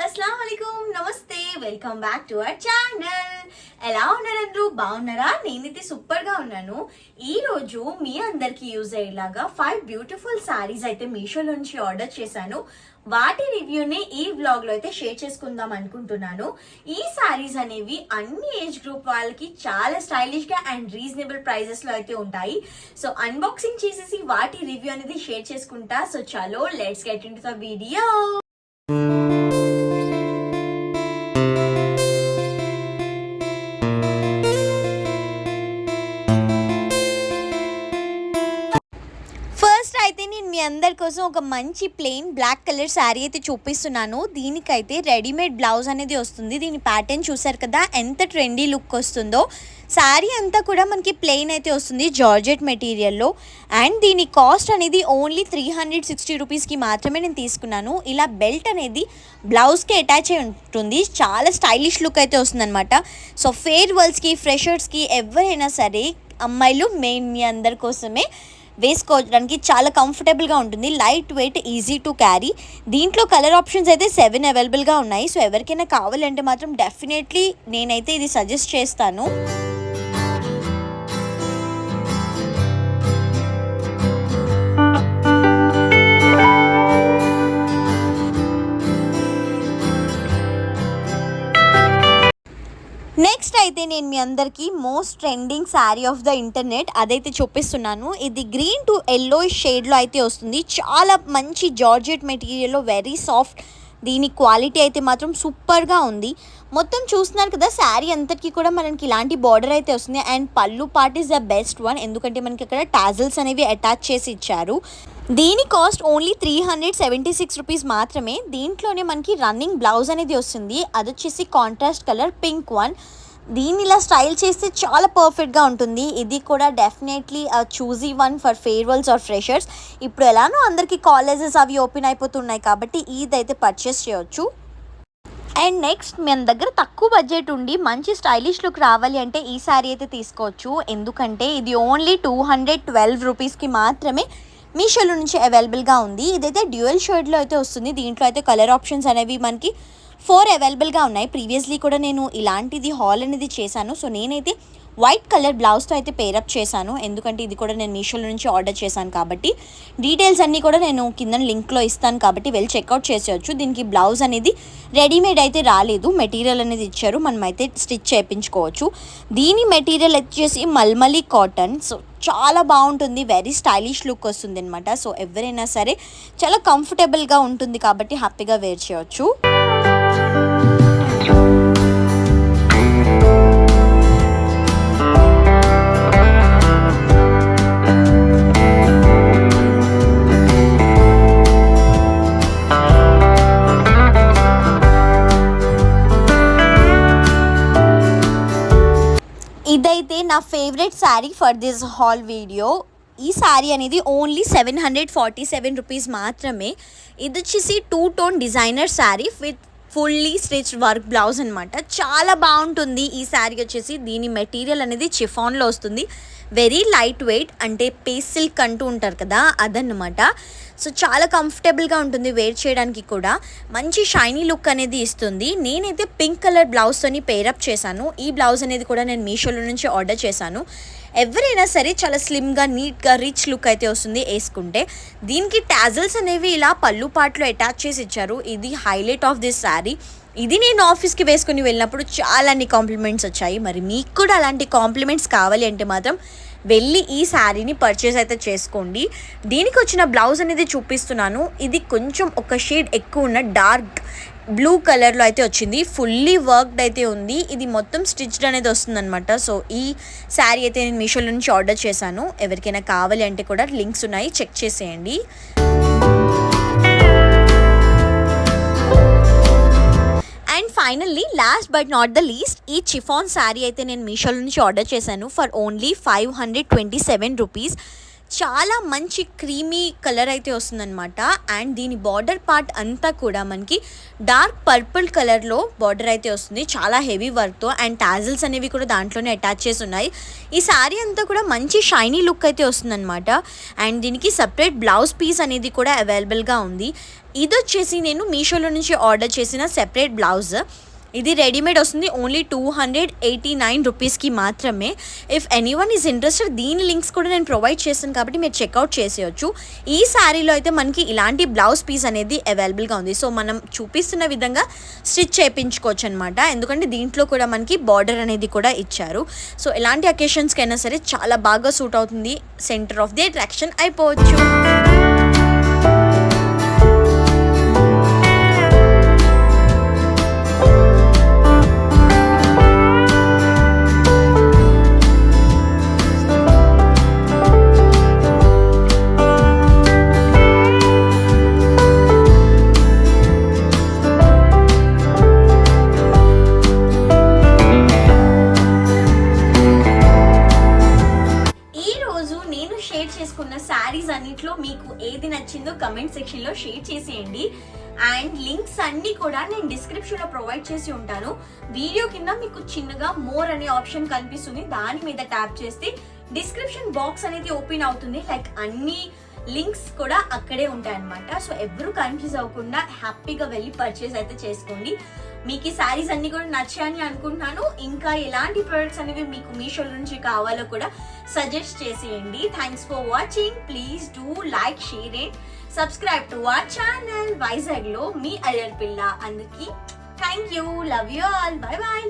अस्सलाम वालेकुम, నమస్తే, welcome back to our channel. ఎలా ఉన్నారు అందరూ? బాగున్నారా? నేనైతే సూపర్ గా ఉన్నాను. ఈ రోజు మీ అందరికి యూజ్ అయ్యేలాగా 5 బ్యూటిఫుల్ సారీస్ అయితే మీషో నుంచి ఆర్డర్ చేశాను. వాటి రివ్యూని ఈ వ్లాగ్ లో అయితే షేర్ చేసుకుందాం అనుకుంటున్నాను. ఈ సారీస్ అనేవి అన్ని ఏజ్ గ్రూప్ వాళ్ళకి చాలా స్టైలిష్ గా అండ్ రీజనబుల్ ప్రైజెస్ లో అయితే ఉంటాయి. సో అన్బాక్సింగ్ చేసేసి వాటి రివ్యూ అనేది షేర్ చేసుకుంటా. సో చలో let's get into the video. అయితే నేను మీ అందరి కోసం ఒక మంచి ప్లెయిన్ బ్లాక్ కలర్ శారీ అయితే చూపిస్తున్నాను. దీనికైతే రెడీమేడ్ బ్లౌజ్ అనేది వస్తుంది. దీని ప్యాటర్న్ చూసారు కదా ఎంత ట్రెండీ లుక్ వస్తుందో. శారీ అంతా కూడా మనకి ప్లెయిన్ అయితే వస్తుంది జార్జెట్ మెటీరియల్లో. అండ్ దీని కాస్ట్ అనేది ఓన్లీ 360 రూపీస్కి మాత్రమే నేను తీసుకున్నాను. ఇలా బెల్ట్ అనేది బ్లౌజ్కి అటాచ్ అయి ఉంటుంది. చాలా స్టైలిష్ లుక్ అయితే వస్తుందన్నమాట. సో ఫేర్వెల్స్కి, ఫ్రెషర్స్కి ఎవరైనా సరే అమ్మాయిలు మెయిన్ మీ అందరి కోసమే వేసుకోవడానికి చాలా కంఫర్టబుల్గా ఉంటుంది. Light weight, easy to carry. దీంట్లో కలర్ ఆప్షన్స్ అయితే 7 అవైలబుల్గా ఉన్నాయి. సో ఎవరికైనా కావాలంటే మాత్రం డెఫినెట్లీ నేనైతే ఇది సజెస్ట్ చేస్తాను. నెక్స్ట్ అయితే నేను మీ అందరికీ most trending sari of the internet అదైతే చూపిస్తున్నాను. ఇది గ్రీన్ టు ఎల్లో షేడ్లో అయితే వస్తుంది. చాలా మంచి జార్జెట్ మెటీరియల్లో, వెరీ సాఫ్ట్. దీని క్వాలిటీ అయితే మాత్రం సూపర్గా ఉంది. మొత్తం చూస్తున్నారు కదా, శారీ అంతటికి కూడా మనకి ఇలాంటి బార్డర్ అయితే వస్తుంది. అండ్ పళ్ళు part is the best one, ఎందుకంటే మనకి అక్కడ టాజల్స్ అనేవి అటాచ్ చేసి ఇచ్చారు. దీని కాస్ట్ ఓన్లీ 376 రూపీస్ మాత్రమే. దీంట్లోనే మనకి రన్నింగ్ బ్లౌజ్ అనేది వస్తుంది. అది వచ్చేసి కాంట్రాస్ట్ కలర్ పింక్ వన్. దీన్ని ఇలా స్టైల్ చేస్తే చాలా పర్ఫెక్ట్గా ఉంటుంది. ఇది కూడా definitely choosy one for farewells or freshers. ఇప్పుడు ఎలానో అందరికీ కాలేజెస్ అవి ఓపెన్ అయిపోతున్నాయి కాబట్టి ఇదైతే పర్చేస్ చేయొచ్చు. అండ్ నెక్స్ట్ మన దగ్గర తక్కువ బడ్జెట్ ఉండి మంచి స్టైలిష్ లుక్ రావాలి అంటే ఈ శారీ అయితే తీసుకోవచ్చు. ఎందుకంటే ఇది ఓన్లీ 212 రూపీస్కి మాత్రమే మీషోలో నుంచి అవైలబుల్గా ఉంది. ఇదైతే డ్యూయల్ షేడ్లో అయితే వస్తుంది. దీంట్లో అయితే కలర్ ఆప్షన్స్ అనేవి మనకి 4 అవైలబుల్గా ఉన్నాయి. ప్రీవియస్లీ కూడా నేను ఇలాంటిది హాల్ అనేది చేశాను. సో నేనైతే వైట్ కలర్ బ్లౌజ్తో అయితే పేరప్ చేశాను, ఎందుకంటే ఇది కూడా నేను మీషోలో నుంచి ఆర్డర్ చేశాను కాబట్టి. డీటెయిల్స్ అన్నీ కూడా నేను కింద లింక్లో ఇస్తాను కాబట్టి వెళ్ళి చెక్అవుట్ చేసేయచ్చు. దీనికి బ్లౌజ్ అనేది రెడీమేడ్ అయితే రాలేదు, మెటీరియల్ అనేది ఇచ్చారు, మనమైతే స్టిచ్ చేయించుకోవచ్చు. దీని మెటీరియల్ వచ్చేసి మల్మలీ కాటన్. సో చాలా బాగుంటుంది, వెరీ స్టైలిష్ లుక్ వస్తుంది అనమాట. సో ఎవరైనా సరే చాలా కంఫర్టబుల్గా ఉంటుంది కాబట్టి హ్యాపీగా వేర్ చేయొచ్చు. ఇదైతే నా favourite sari for this hall video. ఈ శారీ అనేది ఓన్లీ 747 రూపీస్ మాత్రమే. ఇది వచ్చేసి 2 tone designer sari with fully stitch work blouse అనమాట. చాలా బాగుంటుంది ఈ శారీ వచ్చేసి. దీని మెటీరియల్ అనేది చిఫాన్లో వస్తుంది. వెరీ లైట్ వెయిట్, అంటే పేస్ సిల్క్ అంటూ ఉంటారు కదా అదన్నమాట. సో చాలా కంఫర్టబుల్గా ఉంటుంది వేర్ చేయడానికి కూడా. మంచి షైనీ లుక్ అనేది ఇస్తుంది. నేనైతే పింక్ కలర్ బ్లౌజ్తోని పేరప్ చేశాను. ఈ బ్లౌజ్ అనేది కూడా నేను మీషోలో నుంచి ఆర్డర్ చేశాను. ఎవరైనా సరే చాలా స్లిమ్గా, నీట్గా, రిచ్ లుక్ అయితే వస్తుంది వేసుకుంటే. దీనికి టాజల్స్ అనేవి ఇలా పళ్ళు పార్ట్లో అటాచ్ చేసి ఇచ్చారు. ఇది హైలైట్ ఆఫ్ దిస్ శారీ. ఇది నేను ఆఫీస్కి వేసుకుని వెళ్ళినప్పుడు చాలా అన్ని కాంప్లిమెంట్స్ వచ్చాయి. మరి మీకు కూడా అలాంటి కాంప్లిమెంట్స్ కావాలి అంటే మాత్రం వెళ్ళి ఈ శారీని పర్చేస్ అయితే చేసుకోండి. దీనికి వచ్చిన బ్లౌజ్ అనేది చూపిస్తున్నాను. ఇది కొంచెం ఒక షేడ్ ఎక్కువ ఉన్న డార్క్ బ్లూ కలర్లో అయితే వచ్చింది. ఫుల్లీ వర్క్డ్ అయితే ఉంది. ఇది మొత్తం స్టిచ్డ్ అనేది వస్తుంది అనమాట. సో ఈ శారీ అయితే నేను మీషోలో నుంచి ఆర్డర్ చేశాను. ఎవరికైనా కావాలి అంటే కూడా లింక్స్ ఉన్నాయి, చెక్ చేసేయండి. And finally last but not the least, ఈ చిఫాన్ శారీ అయితే నేను మీషోలో నుంచి ఆర్డర్ చేశాను ఫర్ ఓన్లీ 527 రూపీస్. చాలా మంచి క్రీమీ కలర్ అయితే వస్తుందన్నమాట. అండ్ దీని బార్డర్ పార్ట్ అంతా కూడా మనకి డార్క్ పర్పుల్ కలర్లో బార్డర్ అయితే వస్తుంది, చాలా హెవీ వర్క్తో. అండ్ టాజిల్స్ అనేవి కూడా దాంట్లోనే అటాచ్ చేసి ఉన్నాయి. ఈ శారీ అంతా కూడా మంచి షైనీ లుక్ అయితే వస్తుందన్నమాట. అండ్ దీనికి సపరేట్ బ్లౌజ్ పీస్ అనేది కూడా అవైలబుల్గా ఉంది. ఇది వచ్చేసి నేను మీషోలో నుంచి ఆర్డర్ చేసిన సెపరేట్ బ్లౌజ్. ఇది రెడీమేడ్ వస్తుంది, ఓన్లీ 289 రూపీస్కి మాత్రమే. ఇఫ్ ఎనీవన్ ఈజ్ ఇంట్రెస్టెడ్, దీని లింక్స్ కూడా నేను ప్రొవైడ్ చేస్తాను కాబట్టి మీరు చెక్అవుట్ చేసేయచ్చు. ఈ శారీలో అయితే మనకి ఇలాంటి బ్లౌజ్ పీస్ అనేది అవైలబుల్గా ఉంది. సో మనం చూపిస్తున్న విధంగా స్టిచ్ చేయించుకోవచ్చు అనమాట, ఎందుకంటే దీంట్లో కూడా మనకి బార్డర్ అనేది కూడా ఇచ్చారు. సో ఎలాంటి అకేషన్స్కి అయినా సరే చాలా బాగా సూట్ అవుతుంది, సెంటర్ ఆఫ్ ది అట్రాక్షన్ అయిపోవచ్చు. షేర్ చేసుకున్న శారీస్ అన్నిట్లో మీకు ఏది నచ్చిందో కమెంట్ సెక్షన్లో షేర్ చేసేయండి. అండ్ లింక్స్ అన్ని కూడా నేను డిస్క్రిప్షన్లో ప్రొవైడ్ చేసి ఉంటాను. వీడియో కింద మీకు చిన్నగా మోర్ అనే ఆప్షన్ కనిపిస్తుంది, దాని మీద ట్యాప్ చేస్తే డిస్క్రిప్షన్ బాక్స్ అనేది ఓపెన్ అవుతుంది. లైక్ అన్ని లింక్స్ కూడా అక్కడే ఉంటాయి అన్నమాట. సో ఎవరు కన్ఫ్యూజ్ అవ్వకుండా హ్యాపీగా వెళ్ళి పర్చేస్ అయితే చేసుకోండి. మీకు ఈ శారీస్ అన్ని కూడా నచ్చాయని అనుకుంటున్నాను. ఇంకా ఎలాంటి ప్రొడక్ట్స్ అనేవి మీకు మీషో నుంచి కావాలో కూడా సజెస్ట్ చేసేయండి. Thanks for watching. Please do like, share and subscribe to our channel. వైజాగ్లో మీ అల్లరి పిల్ల. అందరికీ thank you. Love you all. Bye bye.